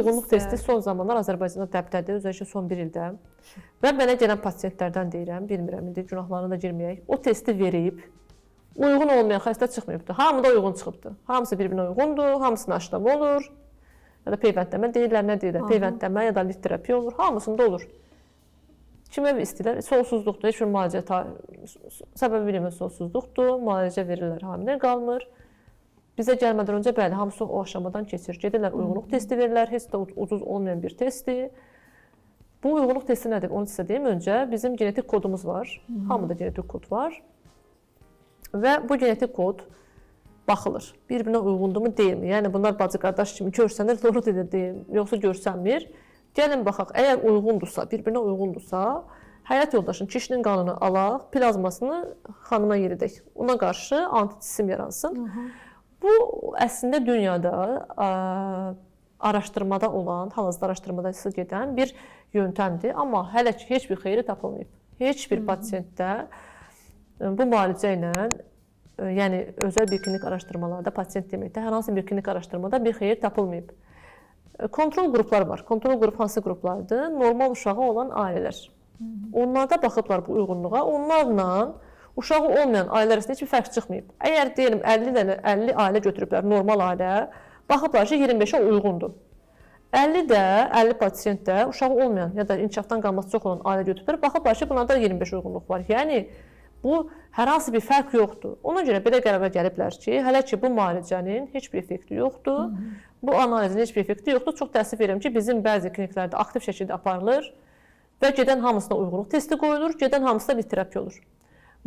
uyğunluq testi son zamanlar Azərbaycanda dəbdədir, özəlliklə son 1 ildə. Və mənə gələn pasientlərdən deyirəm, bilmirəm indi günahlarına da girməyək. O testi verib, uyğun olmayan xəstə çıxmayıbdır. Hamıda uyğun çıxıbdır. Hamısı bir-birinə uyğundur, hamısında aşılama olur. Ya da peyvəndləmə deyirlər, nə deyirlər? Peyvəndləmə ya da lit terapiya olur, hamısında olur. Kimə istəyirlər? Sonsuzluqdur, heç bir müalicə səbəbi bilmir, sonsuzluqdur, müalicə verirlər, hamilə qalmır. Bizə gəlmədən öncə bəli, hamısı o aşamadan keçir. Gedirlər, uyğunluq testi verirlər, heç də ucuz olmayan bir testdir. Bu uyğunluq testi nədir? Onu sizə deyim öncə. Bizim genetik kodumuz var. Hamıda genetik kod var. Və bu genetik kod baxılır. Bir-birinə uyğundurmu, deyilmi? Yəni bunlar bacı-qardaş kimi görsənir, doğru deyil, yoxsa görsənmir. Gəlin baxaq, əgər uyğundursa, bir-birinə uyğundursa, həyat yoldaşının kişinin qanını alaq, plazmasını xanıma yeridək. Ona qarşı anticisim yaransın. Bu əslində dünyada araşdırmada olan, hal-hazırda araşdırmada gedən bir yöntəmdir. Amma hələ ki heç bir xeyri tapılmayıb. Heç bir pasiyentdə bu müalicə ilə, yəni özəl bir klinik araşdırmalarda, pasiyent deməkdə, hər hansı bir klinik araşdırmada bir xeyir tapılmayıb. Kontrol qruplar var. Kontrol qrup hansı qruplardır? Normal uşağı olan ailələr. Onlarda baxıblar bu uyğunluğa. Onlarla uşağı olmayan ailələr arasında heç bir fərq çıxmayıb. Əgər deyim 50 ailə götürüblər, normal ailə, baxıblar ki 25-ə uyğundur. 50 pasiyent də uşağı olmayan ya da inkişafdan qalması çox olan ailə götürüblər, baxıblar ki bunlarda 25 uyğunluq var. Yəni bu hər hansı bir fərq yoxdur. Ona görə belə qərara gəliblər ki, hələ ki bu müalicənin heç bir effekti yoxdur. Bu analizin heç bir effekti yoxdur. Çox təəssüf edirəm ki, bizim bəzi kliniklərdə aktiv şəkildə aparılır və gedən hamısına uyğunluq testi qoyulur, gedən hamısına lit terapiya olur.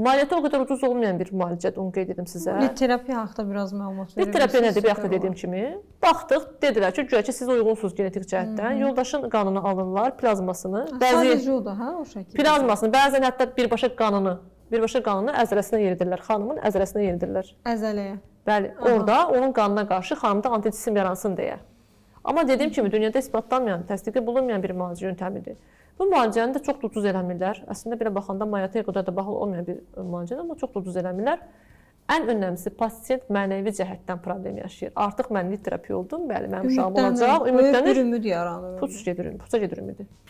Maliyyəti o qədər ucuz olmayan bir müalicədir, onu qeyd edim sizə. Lit terapiya haqqında biraz məlumat verir. Lit terapiya nədir? Bir yaxda dediyim kimi. Baxdıq, dedilər ki, güya ki siz uyğunsunuz genetik cəhətdən. Yoldaşın qanını alırlar, plazmasını. Sadəcə o da, hə, o şəkildə. Plazmasını, bəzən hətta birbaşa qanını əzələsinə yeridirlər, xanımın əzələsinə yeridirlər. Əzələyə. Bəli, orada onun qanına qarşı xanımda anticisim yaransın deyə. Amma dediyim kimi, dünyada isbatlanmayan, təsdiqi bulunmayan bir müalicə yöntəmidir. Bu müalicəni də çox da ucuz eləmirlər. Əslində belə baxanda maliyyətə qədər də bağlı olmayan bir müalicədir, amma çox da ucuz eləmirlər. Ən önəmlisi, pasiyent mənəvi cəhətdən problem yaşayır. Artıq mən lit terapiya oldum, bəli, mənim uşağım olacaq, ümidlənir. Bir ümid yaranır. Puça gedir ümidi.